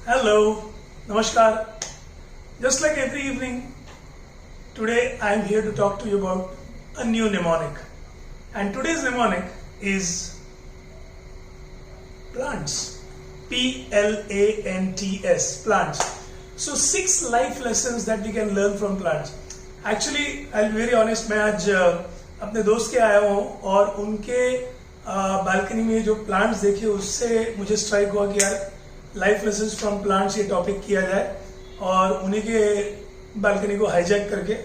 Hello, Namaskar. Just like every evening, today I am here to talk to you about a new mnemonic. And today's mnemonic is plants. Plants. Plants. So 6 life lessons that we can learn from plants. Actually, I'll be very honest, मैं आज अपने दोस्त के आया हूँ और उनके balcony में जो प्लांट्स देखे उससे मुझे स्ट्राइक हुआ कि यार लाइफ लेसन्स फ्रॉम प्लांट्स ये टॉपिक किया जाए और उन्हीं के बालकनी को हाईजैक करके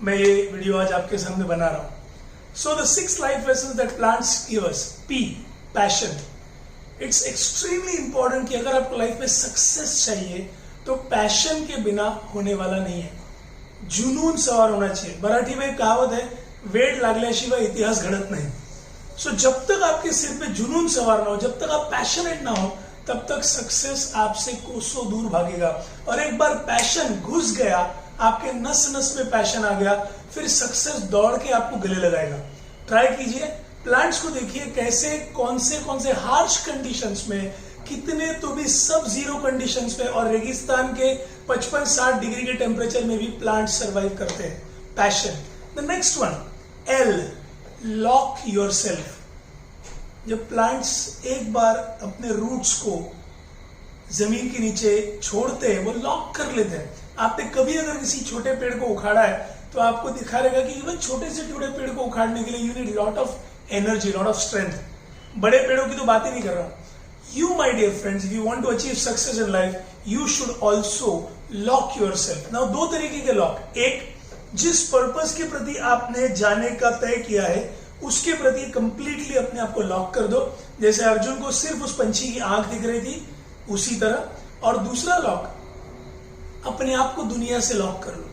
मैं ये वीडियो आज आपके सामने बना रहा हूँ. So the 6 life lessons that plants give us. Passion. It's extremely important कि अगर आपको लाइफ में सक्सेस चाहिए तो पैशन के बिना होने वाला नहीं है. जुनून सवार होना चाहिए. मराठी में एक कहावत है, वेड लागल्याशिवाय इतिहास घडत नहीं. सो जब तक आपके सिर पे जुनून सवार ना हो, जब तक आप पैशनेट ना हो, तब तक सक्सेस आपसे कोसों दूर भागेगा. और एक बार पैशन घुस गया, आपके नस नस में पैशन आ गया, फिर सक्सेस दौड़ के आपको गले लगाएगा. ट्राई कीजिए. प्लांट्स को देखिए कैसे कौन से हार्श कंडीशंस में, कितने तो भी सब जीरो कंडीशंस में और रेगिस्तान के 55-60 डिग्री के टेम्परेचर में भी प्लांट सर्वाइव करते हैं. Passion. The next one, L, lock yourself. जब प्लांट्स एक बार अपने रूट्स को जमीन के नीचे छोड़ते हैं, वो लॉक कर लेते हैं. आपने कभी अगर किसी छोटे पेड़ को उखाड़ा है तो आपको दिखा रहेगा कि इवन छोटे से छोटे पेड़ को उखाड़ने के लिए you need lot of energy, lot of strength. बड़े पेड़ों की तो बात ही नहीं कर रहा. You, my dear friends, if you want to achieve success in life, you should also lock yourself. Now, 2 तरीके के लॉक. एक, जिस पर्पस के प्रति आपने जाने का तय किया है उसके प्रति कंप्लीटली अपने आप को लॉक कर दो. जैसे अर्जुन को सिर्फ उस पंछी की आंख दिख रही थी, उसी तरह. और दूसरा लॉक, अपने आप को दुनिया से लॉक कर लो.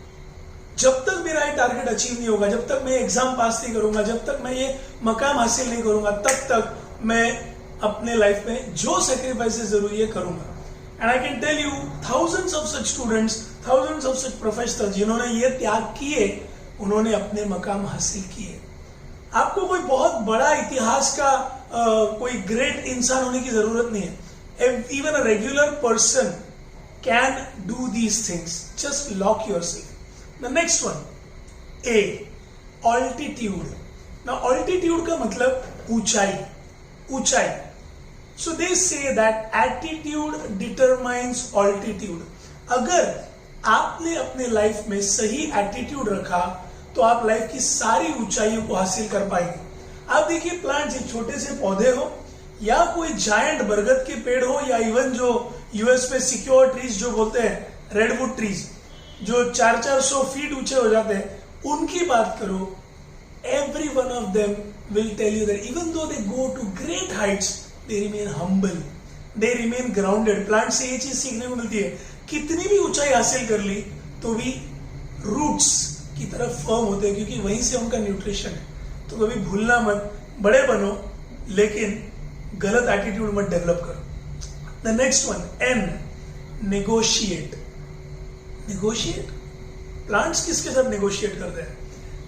जब तक मेरा ये टारगेट अचीव नहीं होगा, जब तक मैं एग्जाम पास नहीं करूंगा, जब तक मैं ये मकाम हासिल नहीं करूंगा, तब तक मैं अपने लाइफ में जो सेक्रीफाइसेस जरूरी है करूंगा. And I can tell you thousands of such students, thousands of such professionals जिन्होंने ये त्याग किए, उन्होंने अपने मकाम हासिल किए. आपको कोई बहुत बड़ा इतिहास का कोई ग्रेट इंसान होने की जरूरत नहीं है. Even a regular person can do these things. Just lock yourself. The next one, A, altitude. ना ऑल्टीट्यूड का मतलब ऊंचाई. ऊंचाई. So they say that attitude determines altitude. अगर आपने अपने लाइफ में सही एटीट्यूड रखा तो आप लाइफ की सारी ऊंचाइयों को हासिल कर पाएंगे. आप देखिए प्लांट, छोटे से पौधे हो या कोई जायंट बरगद के पेड़ हो या इवन जो यूएस में सिक्योर ट्रीज जो बोलते हैं, रेडवुड ट्रीज जो 400-400 फीट ऊंचे हो जाते हैं, उनकी बात करो. Every one of them will tell you that even though they go to great heights, they remain humble, they remain grounded. Plant से ये चीज सीखने को मिलती है, कितनी भी ऊंचाई हासिल कर ली तो भी रूट्स की तरफ फर्म होते हैं, क्योंकि वहीं से उनका न्यूट्रिशन है. तो कभी भूलना मत, बड़े बनो लेकिन गलत एटीट्यूड मत डेवलप करो. The next one, N, negotiate. Negotiate. Plants किसके साथ नेगोशिएट करते हैं?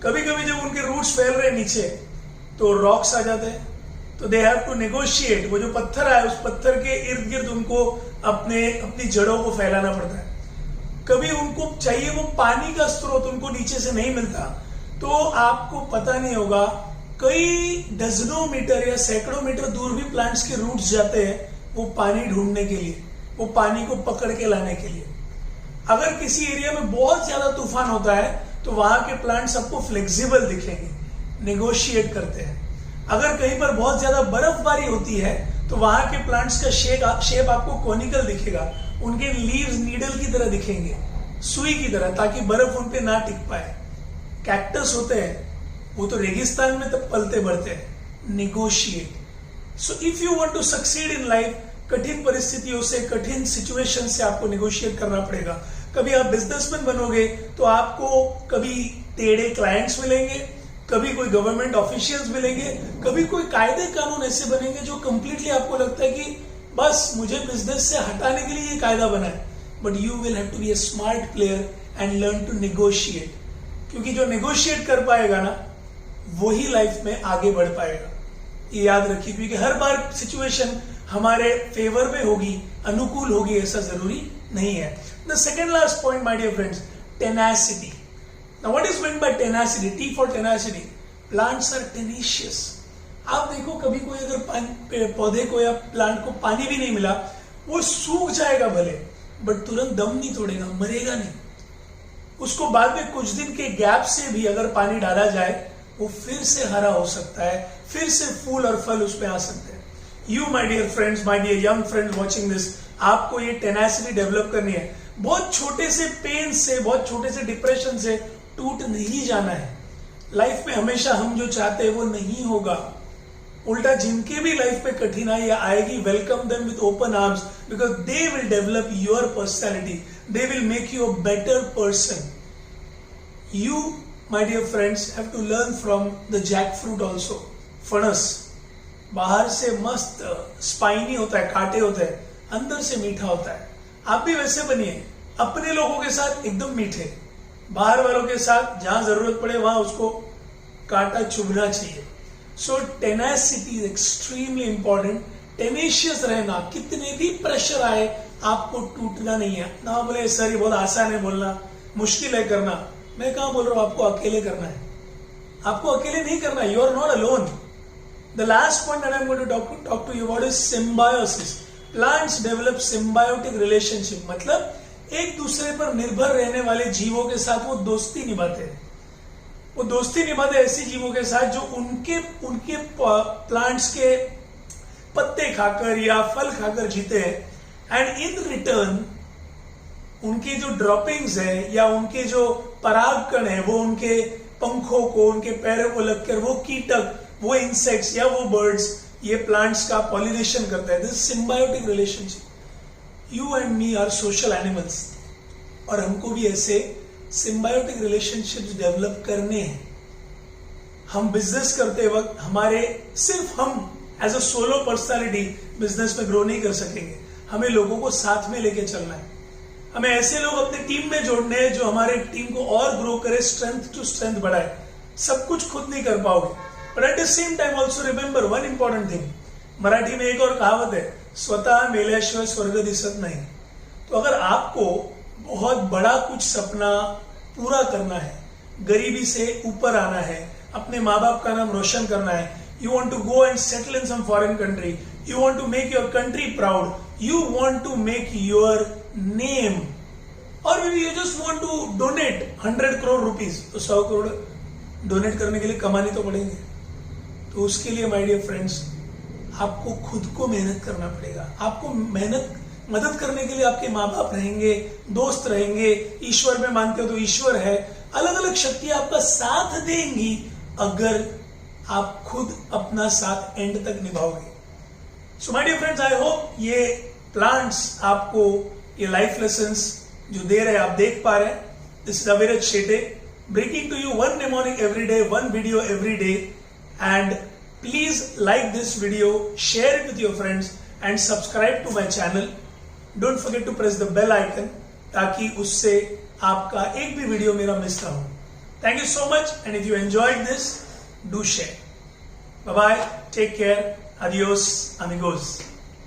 कभी कभी जब उनके रूट्स फैल रहे नीचे तो रॉक्स आ जाते हैं, तो दे हैव टू नेगोशिएट. वो जो पत्थर है उस पत्थर के इर्द गिर्द उनको अपनी जड़ों को फैलाना पड़ता है. कभी उनको चाहिए वो पानी का स्रोत, उनको नीचे से नहीं मिलता, तो आपको पता नहीं होगा कई डजनों मीटर या सैकड़ों मीटर दूर भी प्लांट्स के रूट्स जाते हैं वो पानी ढूंढने के लिए, वो पानी को पकड़ के लाने के लिए. अगर किसी एरिया में बहुत ज्यादा तूफान होता है तो वहां के प्लांट्स आपको फ्लेक्सिबल दिखेंगे, नेगोशिएट करते हैं. अगर कहीं पर बहुत ज्यादा बर्फबारी होती है तो वहां के प्लांट्स का शेप आपको कोनिकल दिखेगा. उनके लीव्स नीडल की तरह दिखेंगे, सुई की तरह, ताकि बर्फ उन पे ना टिक पाए. कैक्टस होते हैं वो तो रेगिस्तान में तब पलते बढ़ते हैं. Negotiate. So if you want to succeed in life, कठिन परिस्थितियों से, कठिन सिचुएशन से आपको नेगोशिएट करना पड़ेगा. कभी आप बिजनेसमैन बनोगे तो आपको कभी टेढ़े क्लाइंट्स मिलेंगे, कभी कोई गवर्नमेंट ऑफिशियल्स मिलेंगे, कभी कोई कायदे कानून ऐसे बनेंगे जो कंप्लीटली आपको लगता है कि बस मुझे बिजनेस से हटाने के लिए ये कायदा बना है. But you will have to be a smart player and learn to negotiate. क्योंकि जो नेगोशिएट कर पाएगा ना, वही लाइफ में आगे बढ़ पाएगा. ये याद रखिए, क्योंकि हर बार सिचुएशन हमारे फेवर में होगी, अनुकूल होगी, ऐसा जरूरी नहीं है। The second last point my dear friends, tenacity. Now what is mean by tenacity? T for tenacity. Plants are tenacious. आप देखो कभी कोई अगर पौधे को या प्लांट को पानी भी नहीं मिला, वो सूख जाएगा भले, बट तुरंत दम नहीं तोड़ेगा, मरेगा नहीं। उसको बाद में कुछ दिन के गैप से भी अगर पानी डाला जाए, वो फिर से हरा हो सकता है, फिर से फूल और फल उसमें आ सकते हैं। You my dear friends, my dear young friends watching this, आपको ये टेनासिटी डेवलप करनी है। बहुत छोटे से पेन से, बहुत छोटे से डिप्रेशन से टूट नहीं जाना है। लाइफ में हमेशा हम जो चाहते हैं वो नहीं होगा। उल्टा जिनके भी लाइफ में कठिनाई आएगी, welcome them with open arms, because they will develop your personality, they will make you a better person. You my dear friends have to learn from the jackfruit also. फणस बाहर से मस्त spiny होता है, कांटे होते हैं, अंदर से मीठा होता है। आप भी वैसे बनिए, अपने लोगों के साथ एकदम मीठे, बाहर वालों के साथ जहां जरूरत पड़े वहां उसको कांटा चुभना चाहिए। सो tenacity is extremely important. Tenacious रहना, कितने भी प्रेशर आए आपको टूटना नहीं है। ना बोले सर ये बहुत आसान है बोलना, मुश्किल है करना। मैं कहां बोल रहा हूं आपको अकेले करना है, आपको अकेले नहीं करना है। You are not alone. The last point that I am going to talk to you about is symbiosis. Plants develop symbiotic relationship, मतलब एक दूसरे पर निर्भर रहने वाले जीवों के साथ वो दोस्ती निभाते हैं। वो दोस्ती निभाते ऐसे जीवों के साथ जो उनके प्लांट्स के पत्ते खाकर या फल खाकर जीते हैं। एंड इन रिटर्न उनके जो ड्रॉपिंग्स है या उनके जो परागकण है, वो उनके पंखों को, उनके पैरों को लगकर वो कीटक, वो इंसेक्ट्स या वो बर्ड्स ये प्लांट्स का पॉलिनेशन करता है। This symbiotic relationship. You and me are social animals, और हमको भी ऐसे सिम्बायोटिक रिलेशनशिप्स डेवलप करने हैं। हम बिजनेस करते वक्त सिर्फ हम as a solo personality business में ग्रो नहीं कर सकेंगे, हमें लोगों को साथ में लेके चलना है। हमें ऐसे लोग अपने टीम में जोड़ने हैं जो हमारे टीम को और ग्रो करे, स्ट्रेंथ टू स्ट्रेंथ बढ़ाए। सब कुछ खुद नहीं कर पाओगे, but at the same time also remember one important thing. Marathi में एक और कहावत है, स्वतः मेल्याशिवाय स्वर्ग दिसत नहीं। तो अगर आपको बहुत बड़ा कुछ सपना पूरा करना है, गरीबी से ऊपर आना है, अपने माँ बाप का नाम रोशन करना है, you want to go and settle in some foreign country, you want to make your country proud, you want to make your name, और you just want to donate 100 crore rupees, तो 100 करोड़ डोनेट करने के लिए कमाने तो पड़ेंगे। तो उसके लिए माय डियर फ्रेंड्स, आपको खुद को मेहनत करना पड़ेगा। आपको मदद करने के लिए आपके माँ बाप रहेंगे, दोस्त रहेंगे, ईश्वर में मानते हो तो ईश्वर है, अलग अलग शक्तियां आपका साथ देंगी अगर आप खुद अपना साथ एंड तक निभाओगे। So my dear friends, I hope ये प्लांट्स आपको ये लाइफ लेसन्स जो दे रहे हैं आप देख पा रहे हैं। दिस इज अविरत Shete bringing to you one mnemonic every day, one video every day, and please like this video, share it with your friends and subscribe to my channel. Don't forget to press the bell icon ताकि उससे आपका एक भी video मेरा miss ना हो। Thank you so much, and if you enjoyed this, do share. Bye bye, take care, adios amigos.